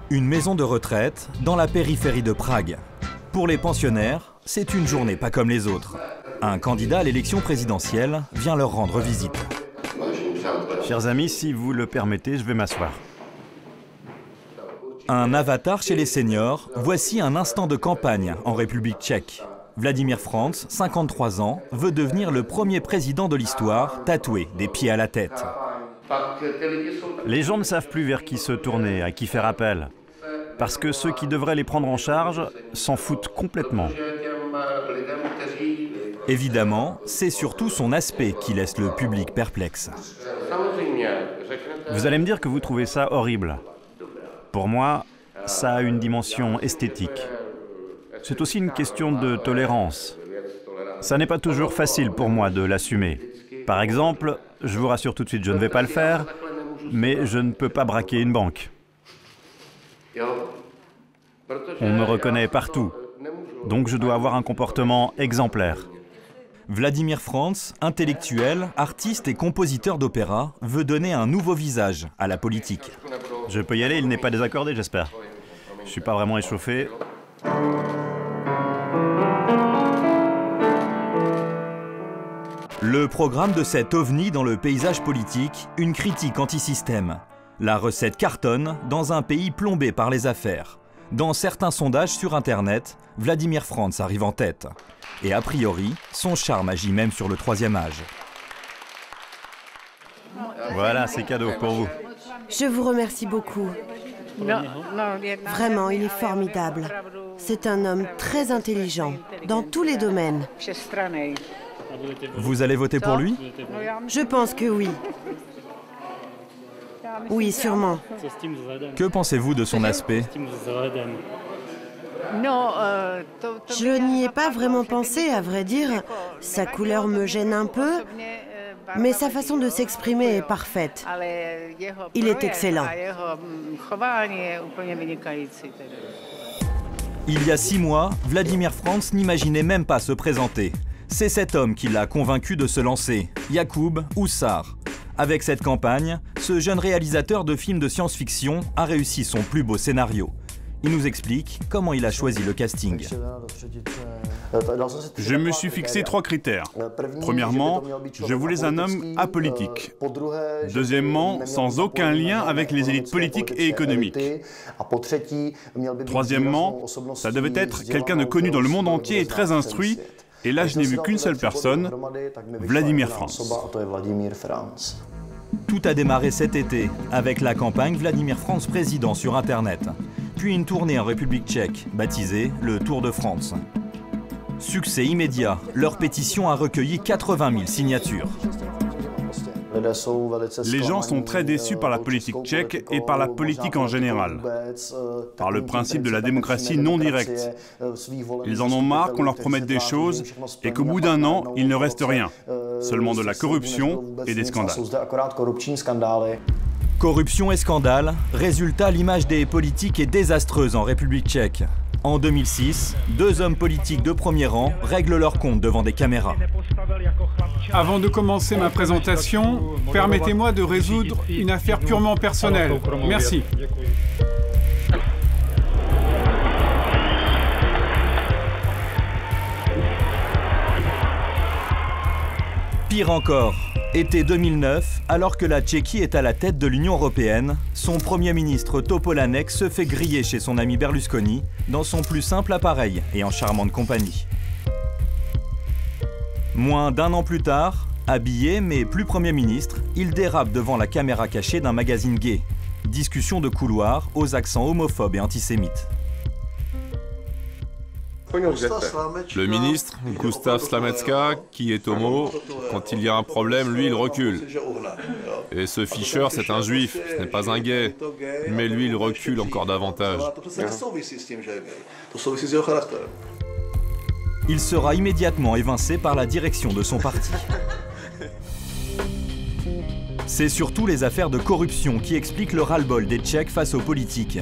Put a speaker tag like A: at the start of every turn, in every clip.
A: Une maison de retraite dans la périphérie de Prague. Pour les pensionnaires, c'est une journée pas comme les autres. Un candidat à l'élection présidentielle vient leur rendre visite.
B: Chers amis, si vous le permettez, je vais m'asseoir.
A: Un avatar chez les seniors, voici un instant de campagne en République tchèque. Vladimir Frantz, 53 ans, veut devenir le premier président de l'histoire, tatoué des pieds à la tête.
B: Les gens ne savent plus vers qui se tourner, à qui faire appel. Parce que ceux qui devraient les prendre en charge s'en foutent complètement.
A: Évidemment, c'est surtout son aspect qui laisse le public perplexe.
B: Vous allez me dire que vous trouvez ça horrible. Pour moi, ça a une dimension esthétique. C'est aussi une question de tolérance. Ça n'est pas toujours facile pour moi de l'assumer. Par exemple, je vous rassure tout de suite, je ne vais pas le faire, mais je ne peux pas braquer une banque. On me reconnaît partout, donc je dois avoir un comportement exemplaire.
A: Vladimir Frantz, intellectuel, artiste et compositeur d'opéra, veut donner un nouveau visage à la politique.
B: Je peux y aller, il n'est pas désaccordé, j'espère. Je suis pas vraiment échauffé.
A: Le programme de cet ovni dans le paysage politique, une critique anti-système. La recette cartonne dans un pays plombé par les affaires. Dans certains sondages sur Internet, Vladimir Frantz arrive en tête. Et a priori, son charme agit même sur le troisième âge.
B: Voilà, c'est cadeau pour vous.
C: Je vous remercie beaucoup. Vraiment, il est formidable. C'est un homme très intelligent, dans tous les domaines.
A: Vous allez voter pour lui?
C: Je pense que oui. Oui, sûrement.
A: Que pensez-vous de son aspect?
C: Je n'y ai pas vraiment pensé, à vrai dire. Sa couleur me gêne un peu, mais sa façon de s'exprimer est parfaite. Il est excellent.
A: Il y a 6 mois, Vladimir Frantz n'imaginait même pas se présenter. C'est cet homme qui l'a convaincu de se lancer, Jakub Huszar. Avec cette campagne, ce jeune réalisateur de films de science-fiction a réussi son plus beau scénario. Il nous explique comment il a choisi le casting.
D: Je me suis fixé 3 critères. Premièrement, je voulais un homme apolitique. Deuxièmement, sans aucun lien avec les élites politiques et économiques. Troisièmement, ça devait être quelqu'un de connu dans le monde entier et très instruit. Et là, je n'ai vu qu'une seule personne, Vladimir Frantz.
A: Tout a démarré cet été, avec la campagne Vladimir Frantz président sur Internet. Puis une tournée en République tchèque, baptisée le Tour de France. Succès immédiat, leur pétition a recueilli 80 000 signatures.
D: Les gens sont très déçus par la politique tchèque et par la politique en général, par le principe de la démocratie non directe. Ils en ont marre qu'on leur promette des choses et qu'au bout d'un an, il ne reste rien, seulement de la corruption et des scandales.
A: Corruption et scandale, résultat, l'image des politiques est désastreuse en République tchèque. En 2006, 2 hommes politiques de premier rang règlent leur compte devant des caméras.
E: Avant de commencer ma présentation, permettez-moi de résoudre une affaire purement personnelle. Merci.
A: Pire encore, été 2009, alors que la Tchéquie est à la tête de l'Union européenne, son Premier ministre Topolánek se fait griller chez son ami Berlusconi dans son plus simple appareil et en charmante compagnie. Moins d'1 an plus tard, habillé mais plus Premier ministre, il dérape devant la caméra cachée d'un magazine gay. Discussion de couloir aux accents homophobes et antisémites.
F: Le ministre, Gustav Slamecka, qui est homo, quand il y a un problème, lui, il recule. Et ce Fischer, c'est un juif, ce n'est pas un gay, mais lui, il recule encore davantage.
A: Il sera immédiatement évincé par la direction de son parti. C'est surtout les affaires de corruption qui expliquent le ras-le-bol des Tchèques face aux politiques.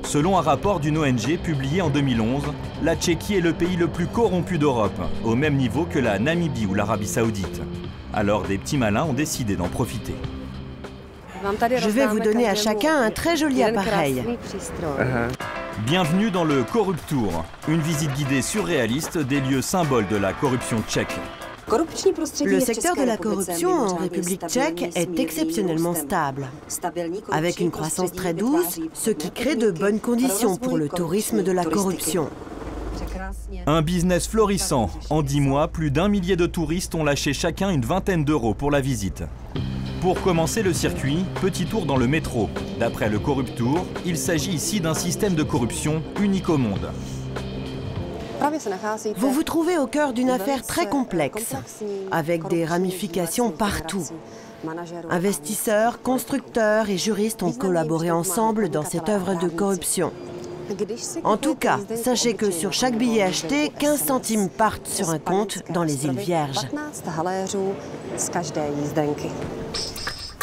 A: Selon un rapport d'une ONG publié en 2011, la Tchéquie est le pays le plus corrompu d'Europe, au même niveau que la Namibie ou l'Arabie Saoudite. Alors des petits malins ont décidé d'en profiter.
C: Je vais vous donner à chacun un très joli appareil.
A: Bienvenue dans le Corruptour, une visite guidée surréaliste des lieux symboles de la corruption tchèque.
C: Le secteur de la corruption en République tchèque est exceptionnellement stable, avec une croissance très douce, ce qui crée de bonnes conditions pour le tourisme de la corruption.
A: Un business florissant. En 10 mois, plus d'1 millier de touristes ont lâché chacun une vingtaine d'euros pour la visite. Pour commencer le circuit, petit tour dans le métro. D'après le Corruptour, il s'agit ici d'un système de corruption unique au monde.
C: Vous vous trouvez au cœur d'une affaire très complexe, avec des ramifications partout. Investisseurs, constructeurs et juristes ont collaboré ensemble dans cette œuvre de corruption. En tout cas, sachez que sur chaque billet acheté, 15 centimes partent sur un compte dans les îles Vierges.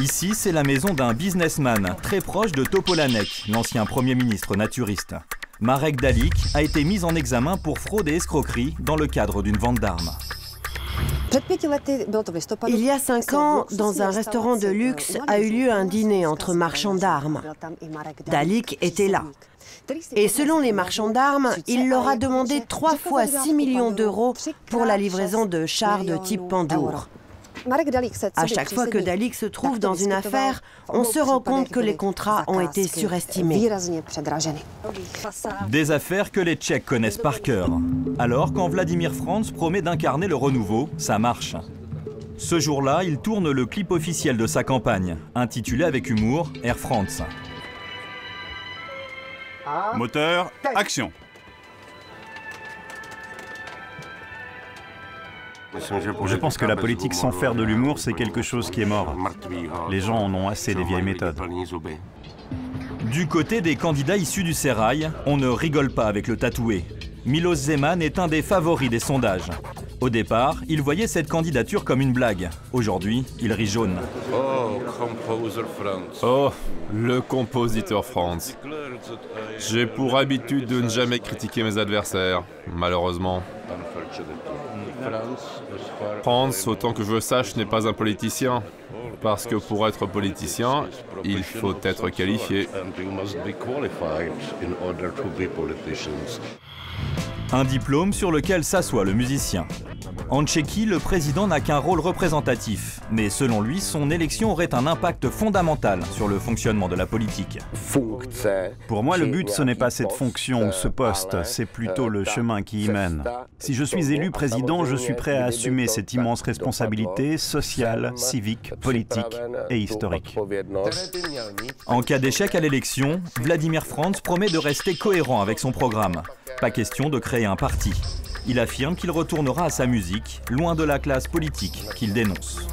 A: Ici, c'est la maison d'un businessman très proche de Topolanek, l'ancien Premier ministre naturiste. Marek Dalik a été mis en examen pour fraude et escroquerie dans le cadre d'une vente d'armes.
C: Il y a 5 ans, dans un restaurant de luxe, a eu lieu un dîner entre marchands d'armes. Dalik était là. Et selon les marchands d'armes, il leur a demandé 3 fois 6 millions d'euros pour la livraison de chars de type Pandour. À chaque fois que Dalik se trouve dans une affaire, on se rend compte que les contrats ont été surestimés.
A: Des affaires que les Tchèques connaissent par cœur. Alors, quand Vladimir Frantz promet d'incarner le renouveau, ça marche. Ce jour-là, il tourne le clip officiel de sa campagne, intitulé avec humour Air France.
D: Moteur, action.
B: Je pense que la politique sans faire de l'humour, c'est quelque chose qui est mort. Les gens en ont assez des vieilles méthodes.
A: Du côté des candidats issus du sérail, on ne rigole pas avec le tatoué. Miloš Zeman est un des favoris des sondages. Au départ, il voyait cette candidature comme une blague. Aujourd'hui, il rit jaune.
F: Oh, le compositeur Frantz. J'ai pour habitude de ne jamais critiquer mes adversaires, malheureusement. Frantz, autant que je sache, n'est pas un politicien. Parce que pour être politicien, il faut être qualifié.
A: Un diplôme sur lequel s'assoit le musicien. En Tchéquie, le président n'a qu'un rôle représentatif, mais selon lui, son élection aurait un impact fondamental sur le fonctionnement de la politique.
B: Pour moi, le but, ce n'est pas cette fonction ou ce poste, c'est plutôt le chemin qui y mène. Si je suis élu président, je suis prêt à assumer cette immense responsabilité sociale, civique, politique et historique.
A: En cas d'échec à l'élection, Vladimir Frantz promet de rester cohérent avec son programme. Pas question de créer un parti. Il affirme qu'il retournera à sa musique, loin de la classe politique qu'il dénonce.